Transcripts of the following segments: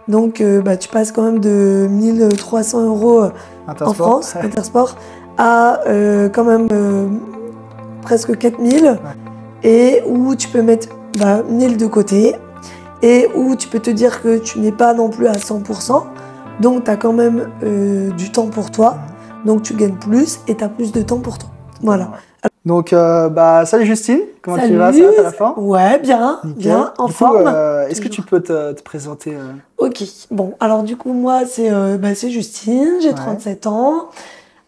Donc, tu passes quand même de 1300 € en France, Intersport, à quand même presque 4000, ouais. Et où tu peux mettre 1000 de côté, et où tu peux te dire que tu n'es pas non plus à 100%, donc tu as quand même du temps pour toi, donc tu gagnes plus et tu as plus de temps pour toi. Voilà. Donc, salut Justine, comment tu vas? Ça va, t'as la forme? Ouais, bien, bien, en forme. Est-ce que tu peux te présenter? Ok, bon, alors du coup, moi, c'est Justine, j'ai 37 ans.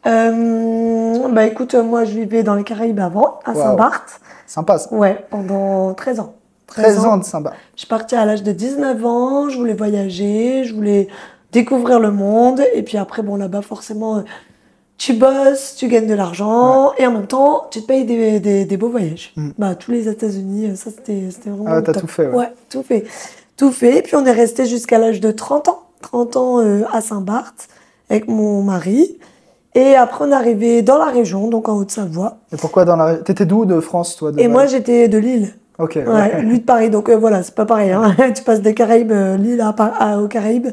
Écoute, moi, je vivais dans les Caraïbes avant, à Saint-Barth. Sympa, ça. Ouais, pendant 13 ans. 13 ans de Saint-Barth. Je suis partie à l'âge de 19 ans, je voulais voyager, je voulais découvrir le monde. Et puis après, bon, là-bas, forcément, tu bosses, tu gagnes de l'argent, et en même temps, tu te payes des beaux voyages. Tous les États-Unis, ça, c'était vraiment Ah, t'as tout fait, ouais, tout fait. Tout fait. Et puis, on est resté jusqu'à l'âge de 30 ans. 30 ans à Saint-Barth, avec mon mari. Et après, on est arrivé dans la région, donc en Haute-Savoie. Et pourquoi dans la région? T'étais d'où de France, toi? Et moi, j'étais de Lille. Ok. Ouais, lui de Paris. Donc voilà, c'est pas pareil. Hein. Tu passes des Caraïbes, Lille aux Caraïbes.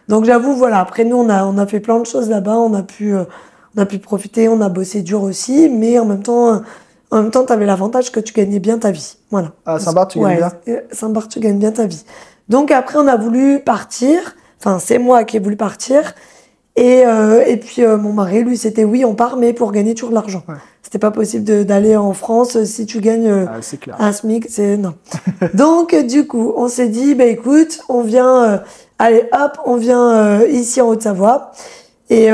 Donc j'avoue, voilà. Après, nous, on a fait plein de choses là-bas. On a pu profiter. On a bossé dur aussi. Mais en même temps, t'avais l'avantage que tu gagnais bien ta vie. Voilà. À Saint-Barth, tu gagnes bien? Saint-Barth, tu gagnes bien ta vie. Donc après, on a voulu partir. Enfin, c'est moi qui ai voulu partir. Et puis mon mari, lui, c'était oui, on part, mais pour gagner toujours de l'argent. Ouais. C'était pas possible d'aller en France si tu gagnes un SMIC, non. Donc du coup, on s'est dit, écoute, on vient, allez hop, on vient ici en Haute-Savoie. Et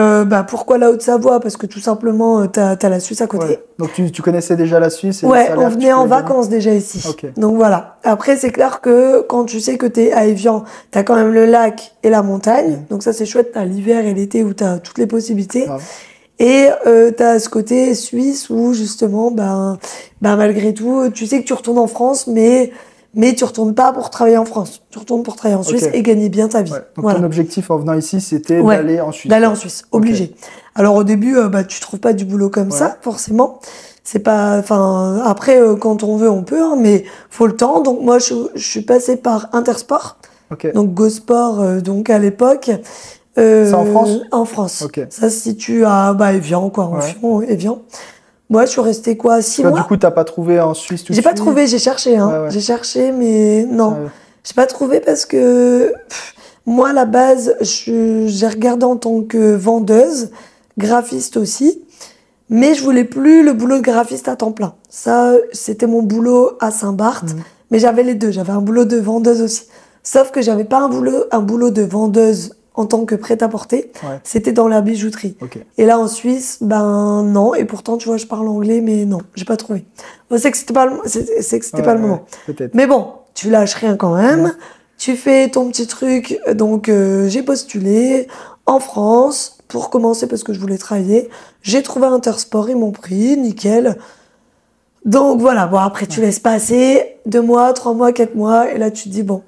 pourquoi la Haute-Savoie? Parce que tout simplement, t'as la Suisse à côté. Ouais. Donc tu connaissais déjà la Suisse? Et ouais, on venait en vacances déjà ici. Okay. Donc voilà. Après, c'est clair que quand tu sais que t'es à Évian, t'as quand même le lac et la montagne. Donc ça, c'est chouette. T'as l'hiver et l'été où t'as toutes les possibilités. Et t'as ce côté suisse où justement, malgré tout, tu sais que tu retournes en France, mais tu retournes pas pour travailler en France. Tu retournes pour travailler en Suisse et gagner bien ta vie. Ouais. Donc ton objectif en venant ici, c'était d'aller en Suisse. D'aller en Suisse, obligé. Alors au début, tu trouves pas du boulot comme ça, forcément. C'est pas, après, quand on veut, on peut, hein, mais faut le temps. Donc moi, je suis passée par Intersport. Donc GoSport, donc à l'époque. C'est en France? En France. Ça se situe à Évian, quoi, en Évian. Moi, je suis restée 6 mois. Du coup, t'as pas trouvé en Suisse tout de suite? J'ai pas trouvé, j'ai cherché, hein. J'ai cherché, mais non. J'ai pas trouvé parce que moi, à la base, j'ai regardé en tant que vendeuse, graphiste aussi, mais je voulais plus le boulot de graphiste à temps plein. Ça, c'était mon boulot à Saint-Barth, mais j'avais les deux. J'avais un boulot de vendeuse aussi. Sauf que j'avais pas un boulot de vendeuse en tant que prêt-à-porter, c'était dans la bijouterie. Et là, en Suisse, non. Et pourtant, tu vois, je parle anglais, mais non, j'ai pas trouvé. C'est que c'était pas le moment. Mais bon, tu lâches rien quand même. Tu fais ton petit truc. Donc, j'ai postulé en France pour commencer parce que je voulais travailler. J'ai trouvé Intersport, ils m'ont pris, nickel. Donc, voilà. Bon, après, tu laisses passer 2 mois, 3 mois, 4 mois. Et là, tu te dis, bon,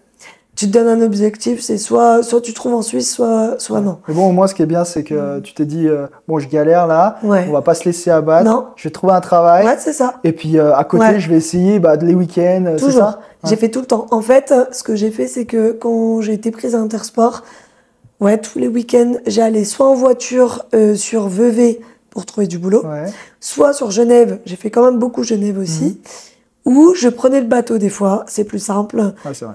tu te donnes un objectif, c'est soit tu trouves en Suisse, soit non. Mais bon, moi, ce qui est bien, c'est que tu t'es dit, bon, je galère là, on va pas se laisser abattre. Non. Je vais trouver un travail. Ouais, c'est ça. Et puis, à côté, je vais essayer les week-ends, c'est ça? J'ai fait tout le temps. En fait, ce que j'ai fait, c'est que quand j'ai été prise à Intersport, tous les week-ends, j'allais soit en voiture sur Vevey pour trouver du boulot, soit sur Genève. J'ai fait quand même beaucoup Genève aussi. Ou je prenais le bateau des fois, c'est plus simple.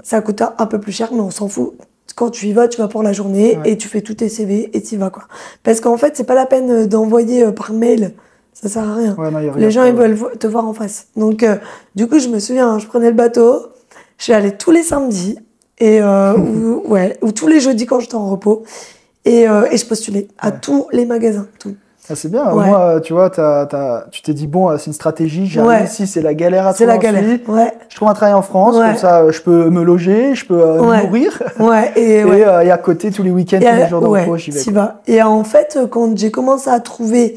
Ça coûte un peu plus cher, mais on s'en fout. Quand tu y vas pour la journée et tu fais tous tes CV et tu y vas, quoi. Parce qu'en fait, c'est pas la peine d'envoyer par mail. Ça sert à rien. Les gens, ils veulent te voir en face. Donc, du coup, je me souviens, je prenais le bateau, je suis allée tous les samedis et ou tous les jeudis quand j'étais en repos et je postulais à tous les magasins, tout. Ah, c'est bien. Moi, tu vois, tu t'es dit, bon, c'est une stratégie. J'arrive ici, c'est la galère à trouver. C'est la galère. Je trouve un travail en France, comme ça, je peux me loger, je peux me nourrir. Et à côté, tous les week-ends, tous les jours de repos, j'y vais. Et en fait, quand j'ai commencé à trouver,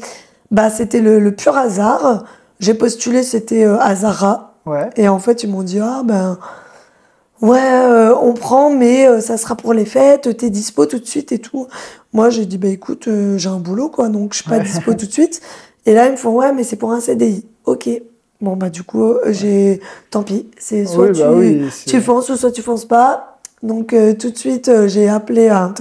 c'était le pur hasard. J'ai postulé, c'était à Zara. Et en fait, ils m'ont dit, on prend, mais ça sera pour les fêtes, t'es dispo tout de suite et tout. Moi, j'ai dit, écoute, j'ai un boulot, quoi, donc je suis pas dispo tout de suite. Et là, ils me font, mais c'est pour un CDI. Ok. Bon, du coup, tant pis. C'est soit tu fonces ou soit tu fonces pas. Donc, tout de suite, j'ai appelé à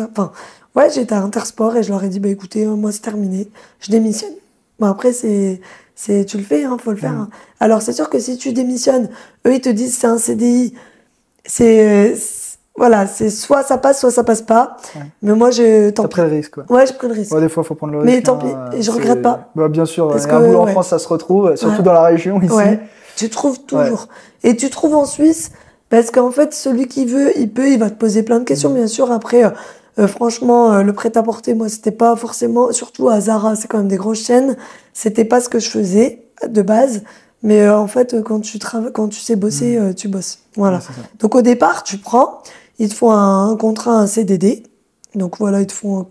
j'étais à Intersport et je leur ai dit, bah écoutez, moi c'est terminé, je démissionne. Bon, après, tu le fais, faut le faire. Hein. Alors, c'est sûr que si tu démissionnes, eux, ils te disent c'est un CDI, voilà, c'est soit ça passe pas. Ouais. Mais moi, t'as pris le risque, quoi. Ouais, j'ai pris le risque. Ouais, des fois, il faut prendre le risque. Mais tant pis, et je regrette pas. Bah, bien sûr, un boulot en France, ça se retrouve, surtout dans la région, ici. Ouais, tu trouves toujours. Et tu trouves en Suisse, parce qu'en fait, celui qui veut, il va te poser plein de questions, bien sûr. Après, franchement, le prêt-à-porter, moi, c'était pas forcément, surtout à Zara, c'est quand même des grosses chaînes, c'était pas ce que je faisais de base. Mais en fait, quand tu sais bosser, tu bosses. Voilà. Ouais, donc au départ, ils te font un contrat, un CDD. Donc voilà, ils te font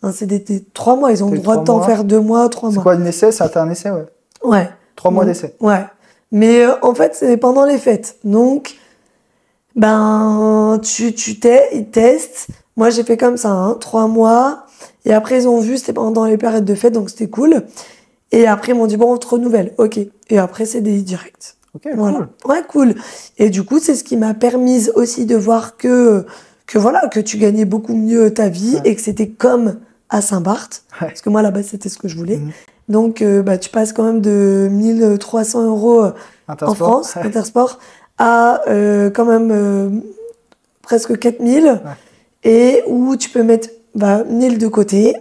un CDD 3 mois. Ils ont le droit de t'en faire 2 mois, 3 mois. C'est quoi un essai? T'as un essai, ouais. Ouais. 3 mois d'essai. Ouais. Mais en fait, c'est pendant les fêtes. Donc, ils testent. Moi, j'ai fait comme ça, 3 mois. Et après, ils ont vu, c'était pendant les périodes de fête, donc c'était cool. Et après, ils m'ont dit, bon, on te renouvelle. Ok. Et après, CDI direct. Ok, voilà. Cool. Ouais, cool. Et du coup, c'est ce qui m'a permis aussi de voir que tu gagnais beaucoup mieux ta vie et que c'était comme à Saint-Barth. Ouais. Parce que moi, là-bas, c'était ce que je voulais. Donc, tu passes quand même de 1 300 € en France, Intersport, à quand même presque 4 000. Et où tu peux mettre 1 000 de côté.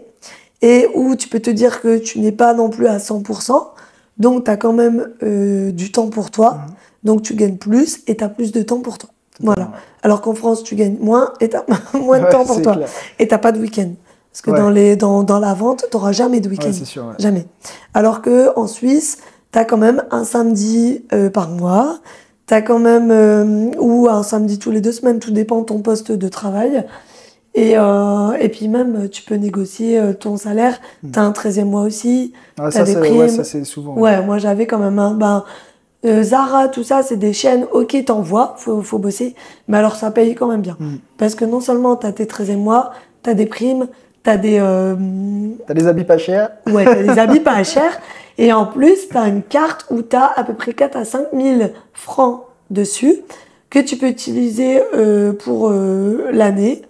Et où tu peux te dire que tu n'es pas non plus à 100%. Donc, tu as quand même du temps pour toi. Donc, tu gagnes plus et tu as plus de temps pour toi. Voilà. Alors qu'en France, tu gagnes moins et tu as moins de temps pour toi. Clair. Et tu n'as pas de week-end. Parce que dans la vente, tu n'auras jamais de week-end. Ouais, c'est sûr, ouais. Jamais. Alors qu'en Suisse, tu as quand même un samedi par mois. Tu as quand même... ou un samedi tous les 2 semaines. Tout dépend de ton poste de travail. Et puis même, tu peux négocier ton salaire. T'as un 13e mois aussi. T'as des primes. Ouais, ça c'est souvent. Ouais, moi j'avais quand même Zara, tout ça, c'est des chaînes. Ok, t'envoies, faut bosser. Mais alors ça paye quand même bien. Parce que non seulement t'as tes 13e mois, t'as des primes, t'as des habits pas chers. Ouais, t'as des habits pas chers. Et en plus, t'as une carte où t'as à peu près 4 à 5 000 francs dessus que tu peux utiliser pour l'année.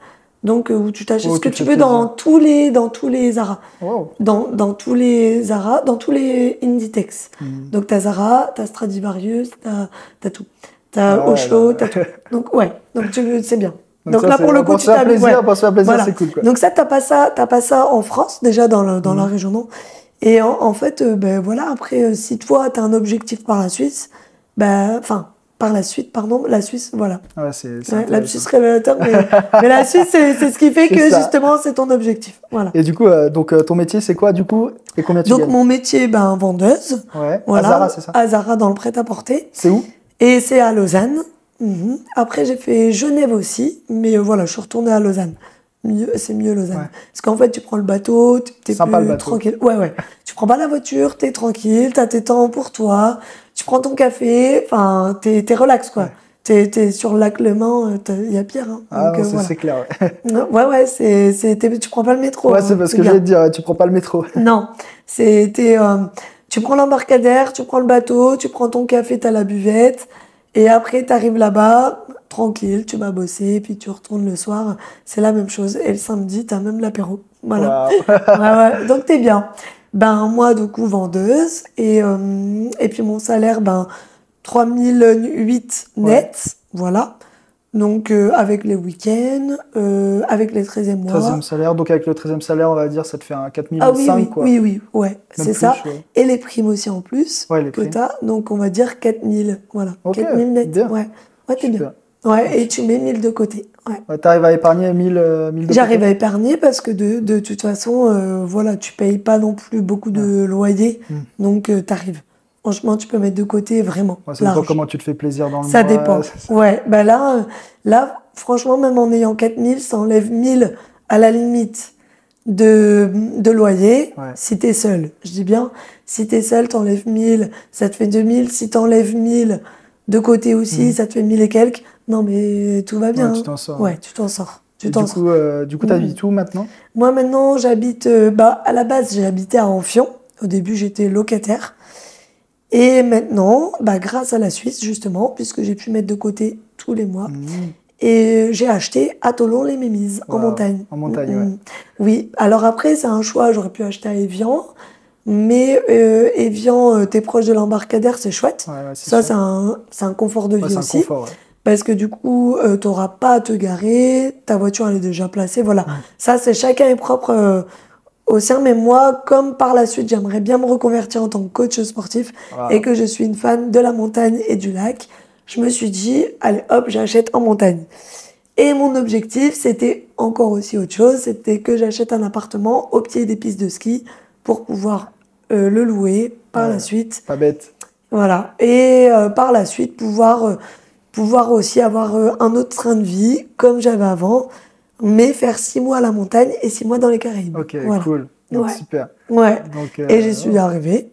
Donc, où tu t'achètes ce que tu veux dans tous les Zara. Wow. Dans tous les Zara, dans tous les Inditex. Donc, t'as Zara, t'as Stradivarius, t'as tout. T'as Auchan, t'as tout. Donc, c'est bien. Donc là, pour le coup, tu t'habilles. Pour se faire plaisir, c'est cool, quoi. Donc ça, t'as pas ça en France, déjà, dans la région, non. Et en fait, voilà, après, si toi, t'as un objectif par la Suisse, la Suisse, voilà. Ouais, la Suisse révélateur, mais la Suisse, c'est ce qui fait que justement, c'est ton objectif. Voilà. Et du coup, ton métier, c'est quoi du coup? Et combien tu gagnes? Donc, mon métier, vendeuse. Ouais. Voilà. À Zara, c'est ça? À Zara, dans le prêt-à-porter. C'est où? Et c'est à Lausanne. Après, j'ai fait Genève aussi, mais voilà, je suis retournée à Lausanne. C'est mieux Lausanne. Ouais. Parce qu'en fait, tu prends le bateau, t'es plus tranquille. Ouais. Tu prends pas la voiture, t'es tranquille, t'as tes temps pour toi. Tu prends ton café, enfin, t'es relax, quoi. Ouais. T'es sur le lac Le Mans, il y a pire. Hein. Donc, c'est clair, ouais. Ouais, tu prends pas le métro. Ouais, c'est parce que j'allais te dire, tu prends pas le métro. Non, tu prends l'embarcadère, tu prends le bateau, tu prends ton café, t'as la buvette, et après, t'arrives là-bas, tranquille, tu vas bosser, puis tu retournes le soir, c'est la même chose. Et le samedi, t'as même l'apéro. Voilà. Wow. ouais, donc t'es bien. Moi, du coup, vendeuse. Et puis, mon salaire, 3 008 net. Voilà. Donc, avec les week-ends, avec les 13e mois. 13e salaire. Donc, avec le 13e salaire, on va dire, ça te fait un 4 500, quoi. Oui, ouais. C'est ça. Ouais. Et les primes aussi en plus. Ouais, les primes. Que t'as. Donc, on va dire 4 000. Voilà. Okay, 4 000 net. Bien. Ouais, t'es bien. Ouais, et tu mets 1 000 de côté. Ouais. T'arrives à épargner 1 000 de côté? J'arrive à épargner parce que de toute façon, voilà, tu payes pas non plus beaucoup de loyer. Donc, t'arrives. Franchement, tu peux mettre de côté vraiment. Ouais, ça dépend comment tu te fais plaisir dans le mois. Ça dépend. Ouais, là, franchement, même en ayant 4 000, ça enlève 1 000 à la limite de loyer. Ouais. Si t'es seul, je dis bien, si t'es seul, t'enlèves 1 000, ça te fait 2 000. Si t'enlèves 1 000 de côté aussi, ça te fait 1 000 et quelques. Non, mais tout va bien. Ouais, tu t'en sors. Ouais, tu t'en sors. Du coup, t'habites où maintenant? Moi, maintenant, j'habite... à la base, j'ai habité à Amphion. Au début, j'étais locataire. Et maintenant, grâce à la Suisse, justement, puisque j'ai pu mettre de côté tous les mois, Et j'ai acheté à Thollon-les-Mémises, en montagne. En montagne, ouais. Oui, alors après, c'est un choix. J'aurais pu acheter à Évian. Mais Évian, t'es proche de l'embarcadère, c'est chouette. Ça, c'est un confort de vie aussi. Confort, parce que du coup, t'auras pas à te garer. Ta voiture, elle est déjà placée. Voilà. Ça, c'est chacun est propre au sien. Mais moi, comme par la suite, j'aimerais bien me reconvertir en tant que coach sportif et que je suis une fan de la montagne et du lac, je me suis dit, allez, hop, j'achète en montagne. Et mon objectif, c'était encore aussi autre chose, c'était que j'achète un appartement au pied des pistes de ski pour pouvoir le louer par la suite. Pas bête. Voilà. Et par la suite, pouvoir aussi avoir un autre train de vie, comme j'avais avant, mais faire 6 mois à la montagne et 6 mois dans les Caraïbes. Ok, cool. Donc, super. Ouais. Donc, et j'y suis arrivée.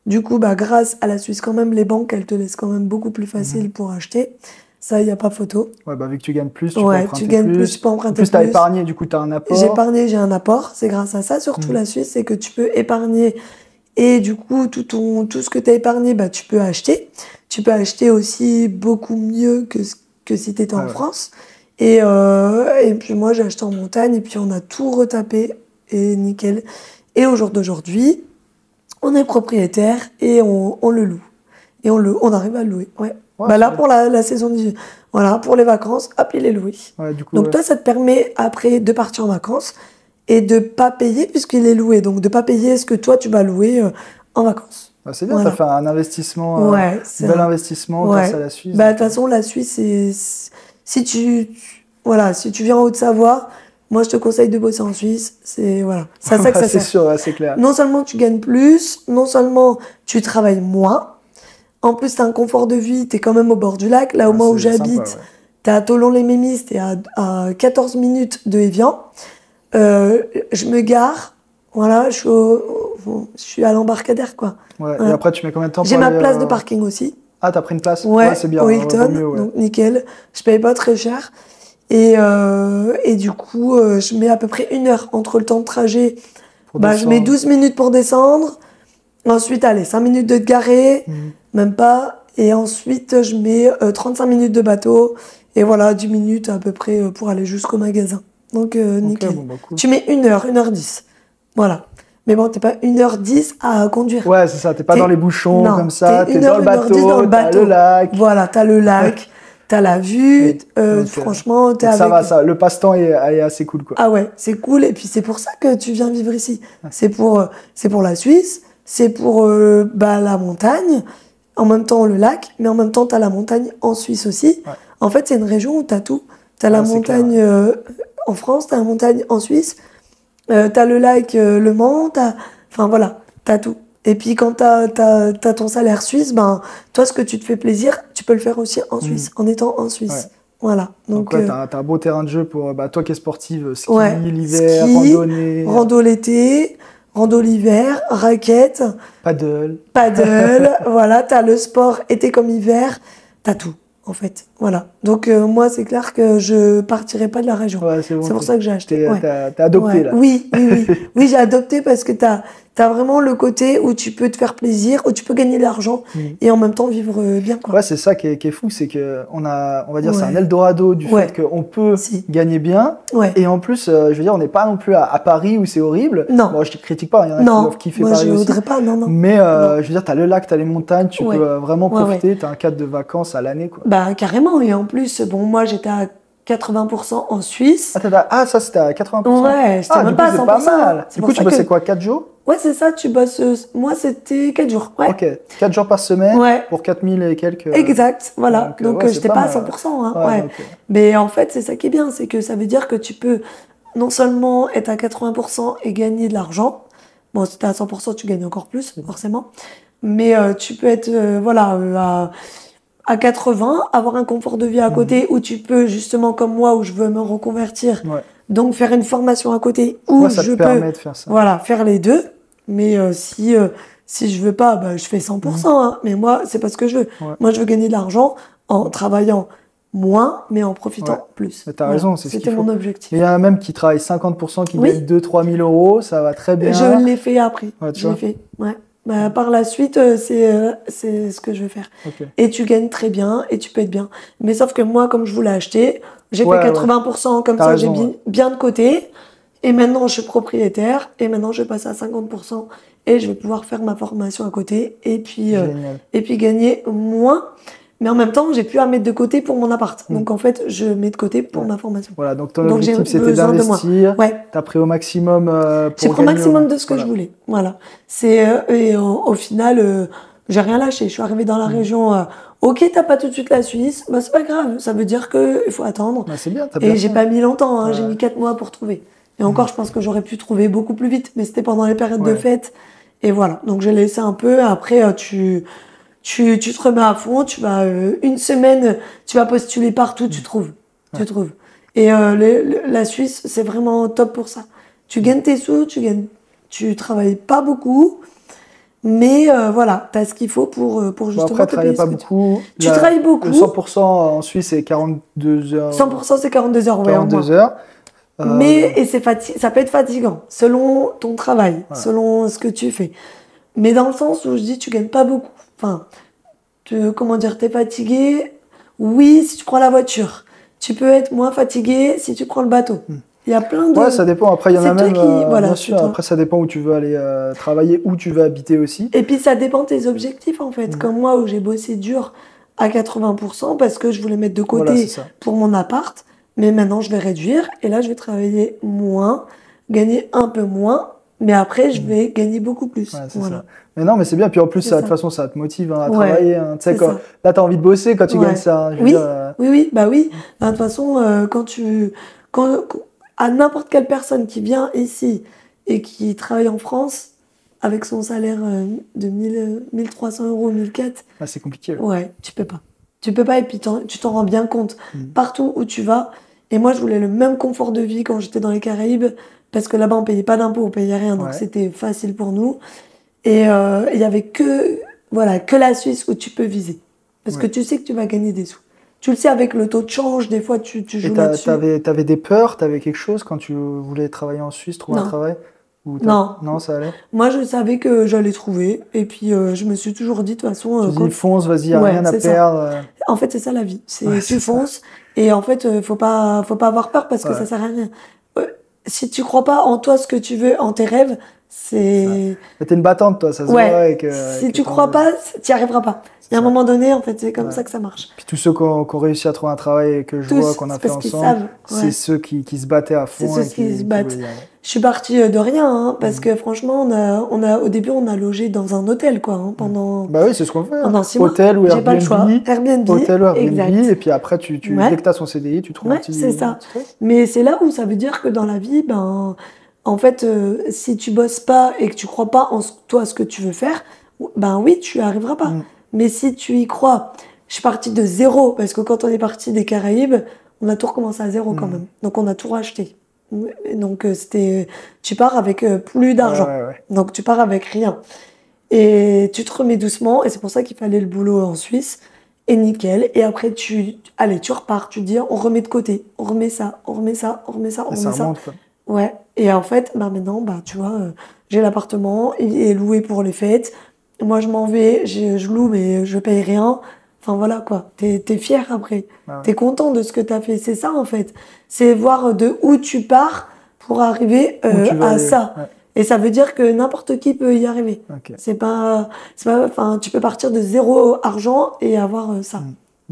Du coup, grâce à la Suisse, quand même, les banques, elles te laissent quand même beaucoup plus facile pour acheter. Ça, il n'y a pas photo. Ouais, vu que tu gagnes plus, tu peux emprunter plus. Tu peux emprunter plus. En plus, tu as épargné, du coup, tu as un apport. J'ai épargné, j'ai un apport. C'est grâce à ça, surtout la Suisse, c'est que tu peux épargner. Et du coup, tout ce que tu as épargné, tu peux acheter. Tu peux acheter aussi beaucoup mieux que si tu étais en France. Et puis moi, j'ai acheté en montagne et puis on a tout retapé et nickel. Et au jour d'aujourd'hui, on est propriétaire et on le loue. Et on arrive à le louer. Là, pour la saison voilà, pour les vacances, hop, il est loué. Donc toi, ça te permet après de partir en vacances et de pas payer puisqu'il est loué. Donc de pas payer ce que toi, tu vas louer en vacances. C'est bien, tu as fait un investissement, un bel investissement grâce à la Suisse. De toute façon, la Suisse, si tu viens en Haute-Savoie, moi, je te conseille de bosser en Suisse. C'est ça que ça sert. C'est sûr, c'est clair. Non seulement tu gagnes plus, non seulement tu travailles moins, en plus, tu as un confort de vie, tu es quand même au bord du lac. Là, où j'habite, tu es à Thollon-les-Mémises, tu es à 14 minutes de Évian. Je me gare, voilà, je suis à l'embarcadère, quoi. Et après, tu mets combien de temps pour J'ai ma place de parking aussi. Ah, t'as pris une place? C'est bien. Au Hilton, donc nickel. Je paye pas très cher. Et du coup, je mets à peu près 1 heure entre le temps de trajet. Je mets 12 minutes pour descendre. Ensuite, allez, 5 minutes de te garer, même pas. Et ensuite, je mets 35 minutes de bateau. Et voilà, 10 minutes à peu près pour aller jusqu'au magasin. Donc, nickel. Cool. Tu mets 1 heure, 1h10. Voilà. Mais bon, t'es pas 1h10 à conduire. Ouais, c'est ça. T'es pas dans les bouchons comme ça. T'es dans le bateau, t'as le lac. Voilà, t'as le lac. T'as la vue, franchement, t'es avec... Ça va, le passe-temps est assez cool, quoi. Ah ouais, c'est cool, et puis c'est pour ça que tu viens vivre ici. C'est pour la Suisse, c'est pour la montagne, en même temps le lac, mais en même temps t'as la montagne en Suisse aussi. En fait, c'est une région où t'as tout. T'as la montagne en France, t'as la montagne en Suisse, t'as le lac Le Mans, enfin voilà, t'as tout. Et puis quand t'as ton salaire suisse, toi, ce que tu te fais plaisir, tu peux le faire aussi en Suisse, en étant en Suisse. Voilà. Donc t'as un beau terrain de jeu pour toi qui es sportive, ski l'hiver, randonnée. Rando l'été, rando l'hiver, raquette. Paddle. Voilà, t'as le sport été comme hiver, t'as tout. En fait, voilà. Donc moi, c'est clair que je partirai pas de la région. C'est pour ça que j'ai acheté. T'as adopté là. Oui, j'ai adopté parce que t'as vraiment le côté où tu peux te faire plaisir, où tu peux gagner de l'argent et en même temps vivre bien, quoi. Ouais, c'est ça qui est fou, c'est que on va dire, c'est un Eldorado du fait qu'on peut gagner bien. Et en plus, je veux dire, on n'est pas non plus à Paris où c'est horrible. Non. Bon, je te critique pas, il y en a qui doivent kiffer Paris aussi. Non, je voudrais pas, non. Mais je veux dire, t'as le lac, t'as les montagnes, tu peux vraiment profiter. T'as un cadre de vacances à l'année, quoi. Carrément. Et en plus, bon, moi, j'étais à 80% en Suisse. Ça, c'était à 80%. Ouais, j'étais même pas à 100%. C'est pas mal. Du coup, tu bossais quoi, 4 jours? Ouais, c'est ça, tu bosses... Moi, c'était 4 jours. Ouais. Ok, 4 jours par semaine pour 4000 et quelques... Exact, voilà. Donc j'étais pas à 100%. Hein, Mais en fait, c'est ça qui est bien, c'est que ça veut dire que tu peux non seulement être à 80% et gagner de l'argent. Bon, si t'es à 100%, tu gagnes encore plus, forcément. Mais tu peux être, à 80, avoir un confort de vie à côté où tu peux, justement, comme moi, où je veux me reconvertir, donc faire une formation à côté où je peux de faire ça. Voilà, faire les deux. Mais si je veux pas, je fais 100%. Hein. Mais moi, c'est pas ce que je veux. Moi, je veux gagner de l'argent en travaillant moins, mais en profitant plus. T'as raison, c'est ce qu'il faut. C'était mon objectif. Il y en a même qui travaillent 50%, qui gagnent 2 000 à 3 000 euros, ça va très bien. Je l'ai fait après. Je l'ai fait, Bah, par la suite, c'est ce que je vais faire. Okay. Et tu gagnes très bien et tu peux être bien. Mais sauf que moi, comme je voulais acheter, j'ai fait 80%, comme ça j'ai bien de côté. Et maintenant, je suis propriétaire. Et maintenant, je vais passer à 50%. Et je vais pouvoir faire ma formation à côté. Et puis gagner moins. Mais en même temps, j'ai plus à mettre de côté pour mon appart. Donc en fait, je mets de côté pour ma formation. Voilà, donc ton objectif c'était d'investir. Ouais. Tu as pris au maximum j'ai pris au maximum de ce que je voulais. Voilà. Et au final, j'ai rien lâché. Je suis arrivée dans la région. Ok, t'as pas tout de suite la Suisse, bah c'est pas grave. Ça veut dire qu'il faut attendre. Bah, c'est bien. Et j'ai pas mis longtemps. Hein, j'ai mis 4 mois pour trouver. Et encore, je pense que j'aurais pu trouver beaucoup plus vite. Mais c'était pendant les périodes de fête. Et voilà. Donc j'ai laissé un peu. Après, tu te remets à fond, tu vas une semaine, tu vas postuler partout, tu trouves. Et la Suisse, c'est vraiment top pour ça. Tu gagnes tes sous, tu travailles pas beaucoup, mais voilà, tu as ce qu'il faut pour justement après, te payer pas beaucoup. Tu travailles beaucoup. Le 100% en Suisse, c'est 42 heures. 100% c'est 42 heures, 42 heures. Mais ça peut être fatigant, selon ton travail, selon ce que tu fais. Mais dans le sens où je dis, tu gagnes pas beaucoup. Enfin, comment dire, t'es fatigué. Oui, si tu prends la voiture. Tu peux être moins fatigué si tu prends le bateau. Il y a plein de... Ouais, ça dépend. Après, il y en a même... bien sûr. Après, ça dépend où tu veux aller travailler, où tu veux habiter aussi. Et puis, ça dépend de tes objectifs, en fait. Comme moi, où j'ai bossé dur à 80% parce que je voulais mettre de côté pour mon appart. Mais maintenant, je vais réduire. Et là, je vais travailler moins, gagner un peu moins. Mais après, je vais gagner beaucoup plus. Ouais, ça. Mais non, mais c'est bien. Puis en plus, de toute façon, ça te motive à travailler. Hein. Tu sais, là, tu as envie de bosser quand tu gagnes ça. Oui. Bah, de toute façon, à n'importe quelle personne qui vient ici et qui travaille en France, avec son salaire de 1300 €, 1400, c'est compliqué. Ouais, tu peux pas. Tu peux pas et puis tu t'en rends bien compte. Partout où tu vas. Et moi, je voulais le même confort de vie quand j'étais dans les Caraïbes. Parce que là-bas, on payait pas d'impôts, on payait rien, donc c'était facile pour nous. Et il y avait que la Suisse où tu peux viser. Parce que tu sais que tu vas gagner des sous. Tu le sais avec le taux de change, des fois tu joues là-dessus. T'avais des peurs, t'avais quelque chose quand tu voulais travailler en Suisse, trouver un travail? Non, ça allait? Moi, je savais que j'allais trouver. Et puis, je me suis toujours dit, de toute façon... Tu dis, fonce, vas-y, y'a rien à perdre. En fait, c'est ça la vie. Tu fonces. Et en fait, faut pas avoir peur parce que ça sert à rien. Si tu crois pas en toi, ce que tu veux, en tes rêves, c'est... T'es une battante, toi, ça se voit. Si tu crois pas, t'y arriveras pas. Il y a un moment donné, en fait, c'est comme ça que ça marche. Puis tous ceux qui ont réussi à trouver un travail et que je vois qu'on a fait ensemble, c'est ceux qui se battaient à fond. C'est ceux qui se battent. Je suis partie de rien, parce que franchement, au début, on a logé dans un hôtel, pendant... Bah oui, c'est ce qu'on fait. Pendant 6 mois. Hôtel ou Airbnb. J'ai pas le choix. Airbnb. Hôtel ou Airbnb. Et puis après, dès que t'as son CDI, tu trouves un petit... c'est ça. Mais c'est là où ça veut dire que dans la vie, en fait, si tu bosses pas et que tu crois pas en toi, ce que tu veux faire, oui, tu arriveras pas. Mais si tu y crois, je suis partie de zéro, parce que quand on est parti des Caraïbes, on a tout recommencé à zéro quand même. Donc on a tout racheté. Donc tu pars avec plus d'argent. Donc tu pars avec rien. Et tu te remets doucement, et c'est pour ça qu'il fallait le boulot en Suisse. Et nickel. Et après, tu repars, tu te dis, on remet de côté. On remet ça, on remet ça, on remet ça, on remet ça. Remonte, quoi. Ouais. Et en fait, maintenant, tu vois, j'ai l'appartement, il est loué pour les fêtes. Moi, je m'en vais, je loue, mais je paye rien. Enfin, voilà, quoi. T'es fier après. T'es content de ce que t'as fait. C'est ça, en fait. C'est voir de où tu pars pour arriver à ça. Ouais. Et ça veut dire que n'importe qui peut y arriver. C'est pas, tu peux partir de zéro argent et avoir ça.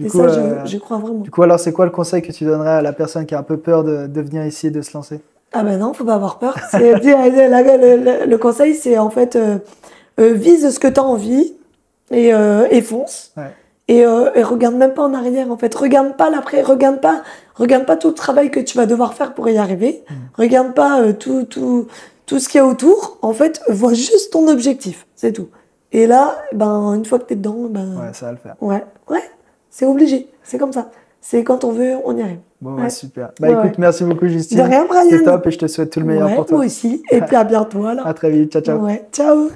Et coup, ça, j'y crois vraiment. Du coup, alors, c'est quoi le conseil que tu donnerais à la personne qui a un peu peur de venir ici et de se lancer? Ah ben non, faut pas avoir peur. Le conseil, c'est en fait, vise ce que tu as envie et fonce. Ouais. Et regarde même pas en arrière, en fait. Regarde pas l'après, regarde pas tout le travail que tu vas devoir faire pour y arriver. Regarde pas tout ce qu'il y a autour. En fait, vois juste ton objectif, c'est tout. Et là, une fois que t'es dedans, ouais, ça va le faire. Ouais, c'est obligé, c'est comme ça. C'est quand on veut, on y arrive. Bon, super. Écoute, merci beaucoup, Justine. De rien, Brian. C'était top et je te souhaite tout le meilleur pour toi. Moi aussi. Et puis à bientôt alors. À très vite. Ciao, ciao. Ouais, ciao.